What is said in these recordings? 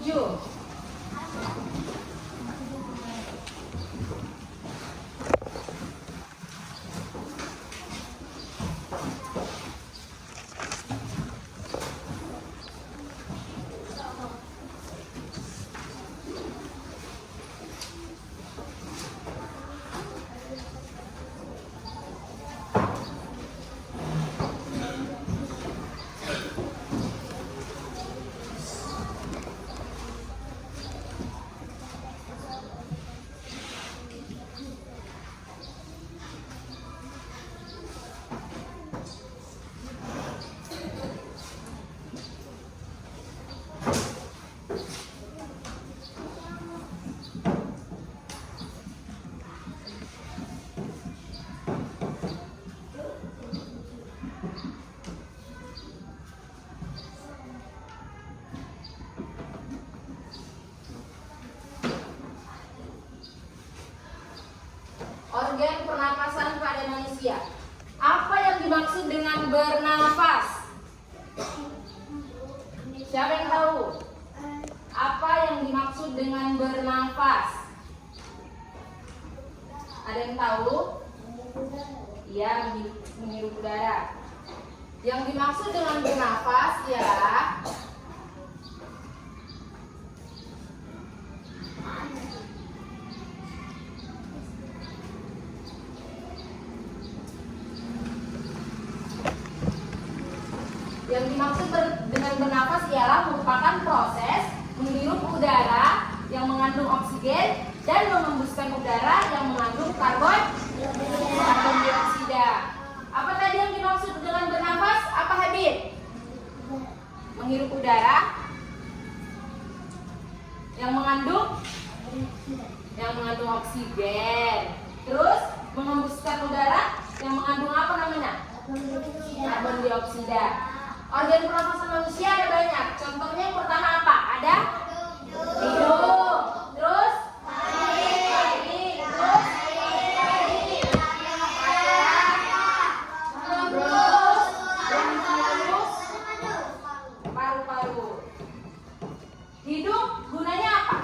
7. Organ pernapasan pada manusia. Apa yang dimaksud dengan bernafas? Siapa yang tahu? Apa yang dimaksud dengan bernafas? Ada yang tahu? Iya, menghirup udara. Yang dimaksud dengan bernafas ya dengan bernafas ialah merupakan proses menghirup udara yang mengandung oksigen dan mengembuskan udara yang mengandung karbon dioksida. Apa tadi yang dimaksud dengan bernafas? Apa Habib? Menghirup udara yang mengandung oksigen. Terus mengembuskan udara yang mengandung apa namanya? Karbon dioksida. Organ pernafasan manusia ada banyak. Contohnya yang pertama apa? Ada hidung. Terus taring. Terus paru-paru. Hidung gunanya apa?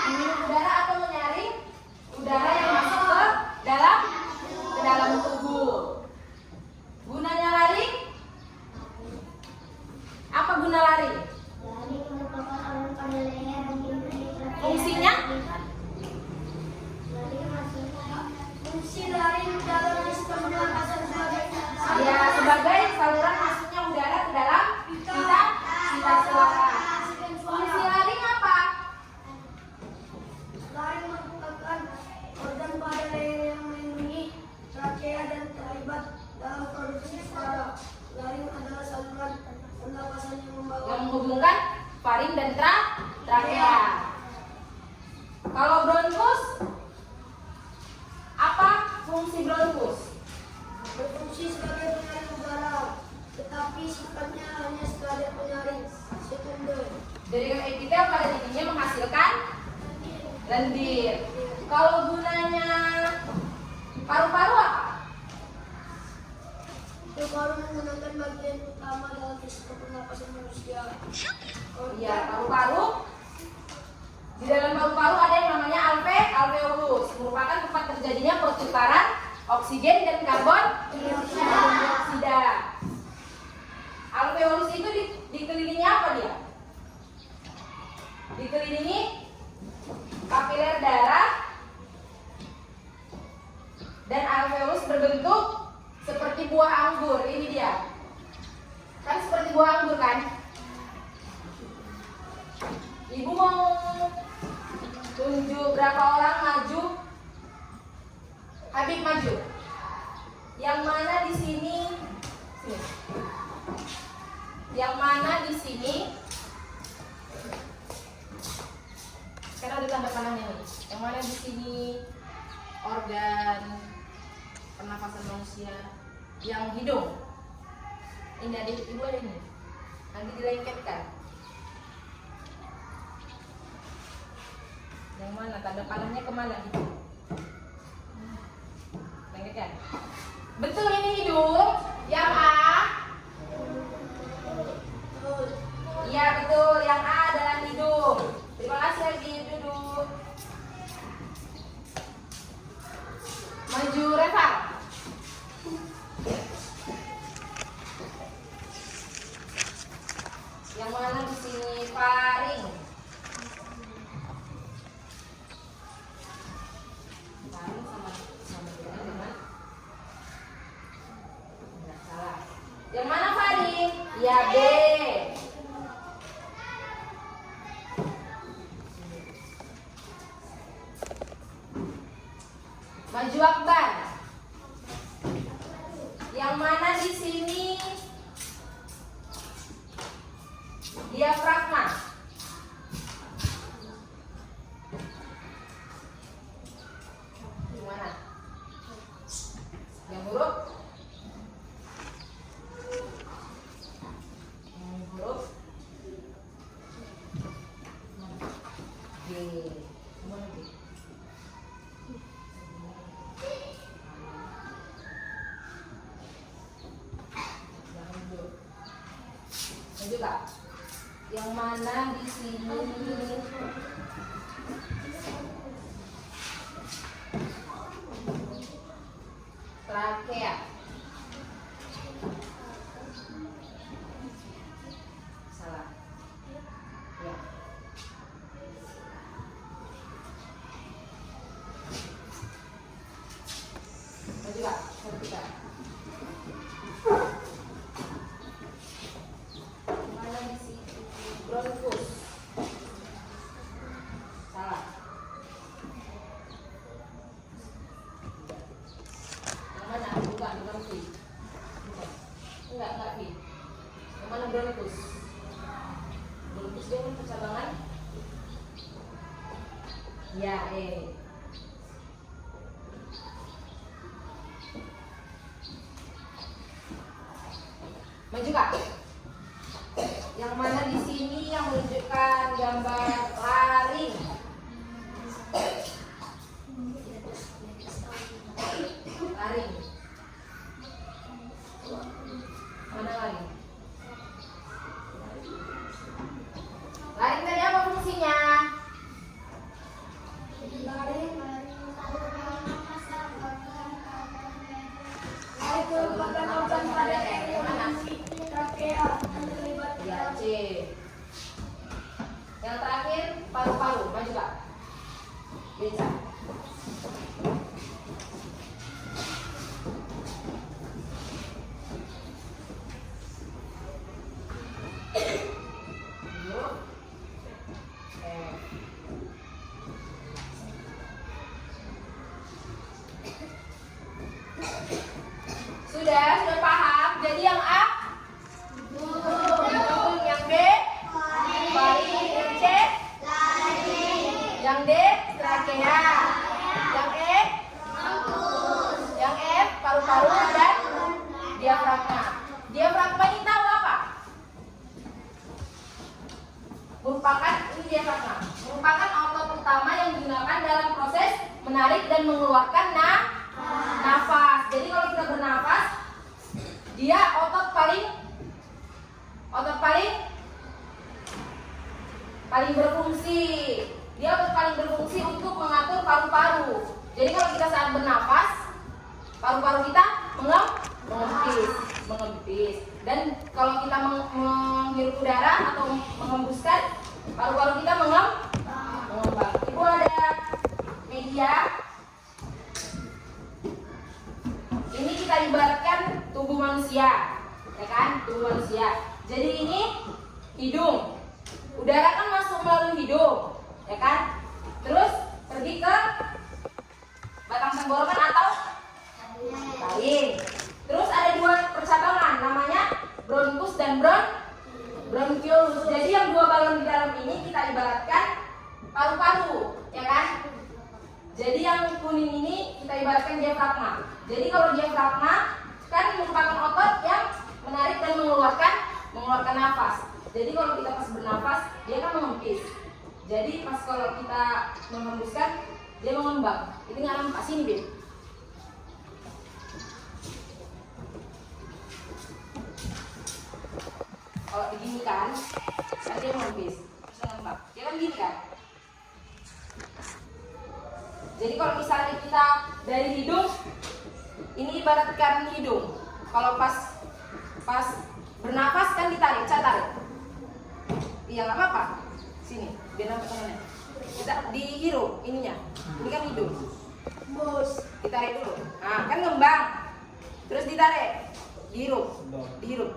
Menghirup udara atau menyaring udara yang masuk ke dalam tubuh. Gunanya lari? Apa guna lari? Lari merupakan organ pada leher yang Fungsinya? Fungsi lari dalam sistem pernapasan Ya, sebagai saluran masuknya udara ke dalam kita selera. Fungsi lari apa? Lari merupakan organ pada leher yang melindungi trakea dan terlibat dalam produksi suara. Laring adalah saluran pernapasan yang Menghubungkan faring dan trakea. Kalau bronkus, apa fungsi bronkus? berfungsi sebagai penyaring udara, tetapi sifatnya hanya sebagai penyaring sekunder. Jaringan epitel pada titiknya menghasilkan lendir. Kalau gunanya paru-paru apa? Paru-paru menggunakan bagian utama dalam sistem pernapasan manusia. Iya, paru-paru. Di dalam paru-paru ada yang namanya alveolus, merupakan tempat terjadinya pertukaran oksigen dan karbon dioksida. Alveolus itu dikelilingi apa dia? Dikelilingi kapiler darah, dan alveolus berbentuk seperti buah anggur. Ini dia. Kan seperti buah anggur kan? Ibu mau tunjuk berapa orang maju? Habib maju. Yang mana di sini? Sini. Yang mana di sini? Sekarang ada tanda panahnya nih. Yang mana di sini organ pernafasan manusia? Yang hidung. Ini ada ibu ada ini. Nanti dilengketkan. Yang mana? Tanda panahnya kemana gitu? Lengketkan. Betul ini hidung. Yang A. Iya betul. Yang mana di sini faring? Faring sama dengan enggak salah. Yang mana faring? Ya B. Maju Akbar. Yang mana di sini diafragma? Gimana? Yang huruf? Yang huruf G. Gimana G? Juga. Yang mana di sini trakea? Salah. Ya. Juga. Ketiga. Bronkus. Salah. Yang mana? Bukan V. Enggak V. Yang mana bronkus? Bronkus dia kan percabangan. Ya, Maju Kak. Yang mana di sini yang menunjukkan gambar laring? Laring. Mana laring? Laring tadi apa fungsinya? Ya, C. Yang terakhir paru-paru, maju Kak. Beca. Sudah paham? Jadi yang A yang B faring, yang C yang D trakea, yang E yang F paru-paru dan diafragma. Diafragma ini tahu apa? Merupakan ini diafragma. Merupakan otot utama yang digunakan dalam proses menarik dan mengeluarkan nafas. Jadi kalau kita bernafas, dia otot paling berfungsi. Dia paling berfungsi untuk mengatur paru-paru. Jadi kalau kita saat bernafas, paru-paru kita mengempis. Dan kalau kita menghirup udara atau menghembuskan, paru-paru kita mengembang. Ibu ada media. Ini kita ibaratkan tubuh manusia, ya kan? Tubuh manusia. Jadi ini hidung. Udara kan masuk melalui hidung, ya kan? Terus pergi ke batang tenggorokan atau taring. Terus ada dua percabangan, namanya bronkus dan bronchiolus. Jadi yang dua balon di dalam ini kita ibaratkan paru-paru, ya kan? Jadi yang kuning ini kita ibaratkan diafragma. Jadi kalau diafragma kan merupakan otot yang menarik dan mengeluarkan nafas. Jadi kalau kita pas bernafas, dia kan mengempis. Jadi pas kalau kita menghembuskan, dia mengembang. Itu nggak nampak sini, Bim. Kalau begini kan dia mengempis. Bisa ngembang. Dia kan gini kan. Jadi kalau misalnya kita dari hidung, ini ibaratkan hidung. Kalau pas bernafas kan ditarik, tarik. Iya nggak apa-apa. Sini, biar nampak tangannya. Kita dihirup ininya. Ini kan hidung. Bos. Ditarik dulu. Nah, kan ngembang. Terus ditarik. Dihirup.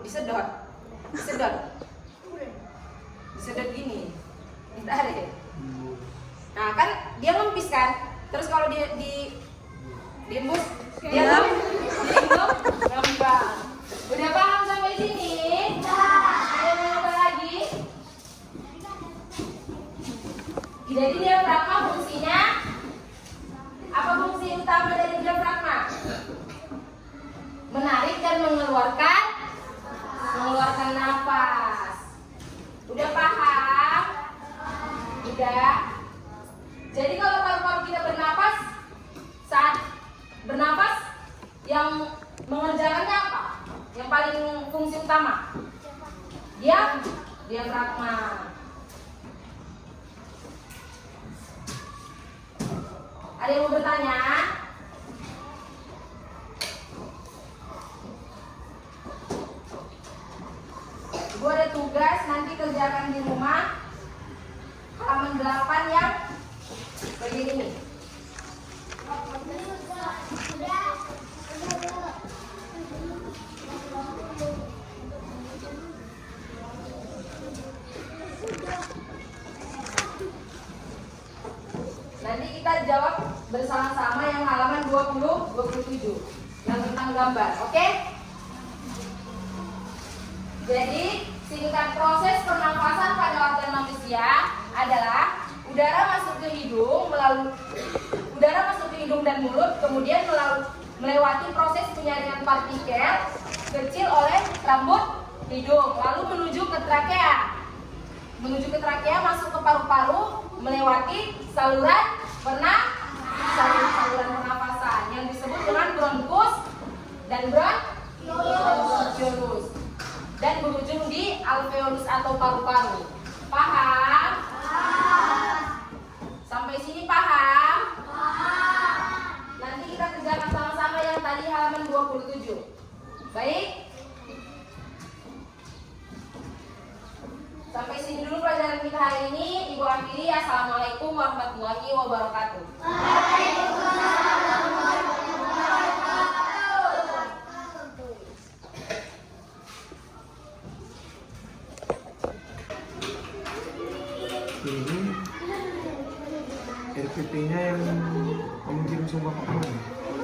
Disedot. Disedot gini. Ditarik. Nah, kan dia ngempis kan? Terus kalau diembus, dia dihirup ngembang. Udah paham sampai sini? Ada yang apa lagi? Jadi diafragma fungsinya apa? Fungsi utama dari diafragma? Menarik dan mengeluarkan nafas. Udah paham? Udah. Jadi kalau paru-paru kita bernapas, saat bernapas yang mengerjakannya apa? Yang paling fungsi utama? Diafragma. Ada yang mau bertanya? Ibu ada tugas, nanti kerjakan di rumah. Halaman 8 yang bagian ini. Nanti kita jawab bersama-sama yang halaman 20-27 yang tentang gambar, oke? Jadi singkat proses pernafasan pada organ manusia adalah udara masuk ke hidung dan mulut, kemudian melewati proses penyaringan partikel kecil oleh rambut hidung, lalu menuju ke trakea. Masuk ke paru-paru melewati saluran pernafasan yang disebut dengan bronkus dan bronchiolus dan berujung di alveolus atau paru-paru. Paham? Sampai sini paham? Nanti kita kerjakan sama-sama yang tadi halaman 27. Baik? Sampai sini dulu pelajaran kita hari ini. Ibu akhiri. Assalamualaikum warahmatullahi wabarakatuh. Waalaikumsalam warahmatullahi wabarakatuh. Ini RPP-nya yang kamu kirim sama Bapak kemarin?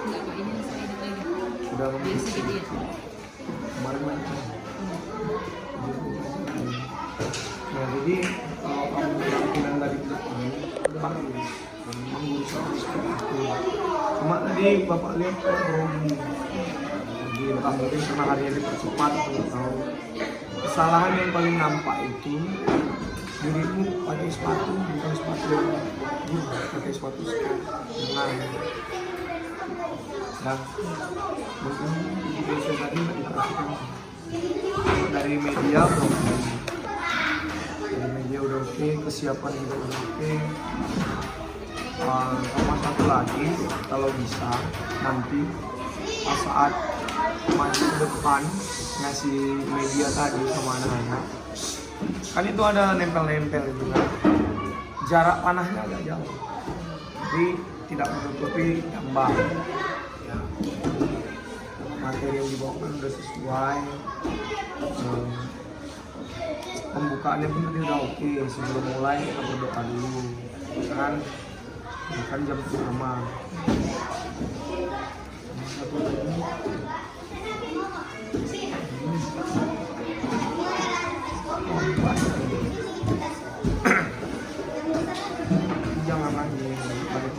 Enggak, Pak, ini saya edit lagi. Sudah kamu Biar sedikit. kemarin mana? Nah, jadi kalau kamu bilang dari depan, bagus. Memang berusaha seperti itu. Cuma tadi Bapak lihat di kamu ini karena harinya dipercepat atau kesalahan yang paling nampak itu dirimu pakai sepatu bukan sepatu pakai sepatu dengan dan mungkin di besok tadi nggak diperhatikan dari media udah oke, kesiapan juga udah oke. Sama satu lagi kalau bisa nanti pas saat maju ke depan ngasih media tadi sama anak-anak kan itu ada nempel-nempel itu kan, jarak panahnya agak jauh jadi tidak menutupi gambar ya. Materi yang dibawakan udah sesuai, pembukaannya pun tadi udah oke. Sebelum mulai kita berdoa dulu kan jam pertama. Satu lagi jangan lagi balik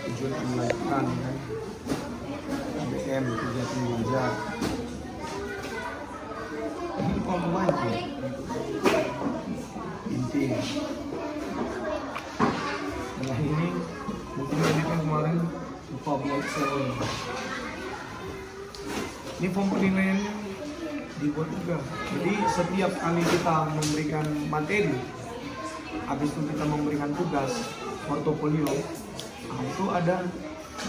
tujuan melanjutkan kan BM kegiatan belajar ini komponen inti. Nah ini mungkin ini kan kemarin lupa buat sel. Ini form penilaiannya dibuat juga. Jadi setiap kali kita memberikan materi, habis itu kita memberikan tugas portofolio, nah itu ada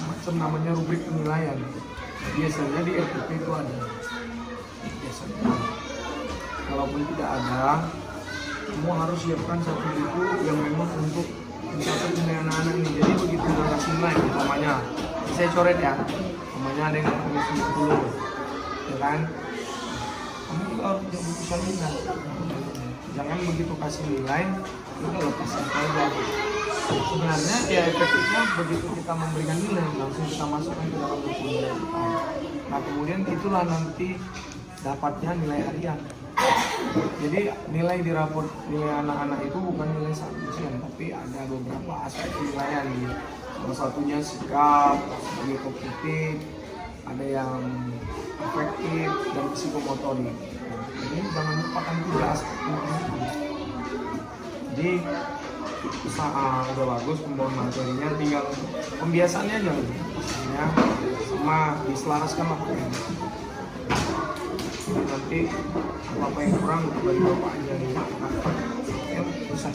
macam namanya rubrik penilaian. biasanya di RPP itu ada. Biasanya. Kalaupun tidak ada, kamu harus siapkan satu buku yang memang untuk mencatat nilai anak-anak ini. Jadi begitu udah kasih nilai, umpamanya saya coret ya, umpamanya ada yang punya 90, ya kan? Kamu juga harus punya buku salinan. Jangan begitu kasih nilai, udah lepasin saja. Sebenarnya ya efektifnya begitu kita memberikan nilai, langsung kita masukkan ke dalam buku nilai kita. Nah kemudian itulah nanti dapatnya nilai harian. Jadi nilai di rapor nilai anak-anak itu bukan nilai satu ujian, tapi ada beberapa aspek penilaian. Salah satunya sikap, sebagai kognitif, ada yang afektif dan psikomotorik. Jadi jangan lupakan 3 aspek penilaian itu. Jadi usaha udah bagus pembawaan materinya, tinggal pembiasaannya aja ya, sama diselaraskan lah. Nanti apa yang kurang bagi bapak aja nih, ya bisa.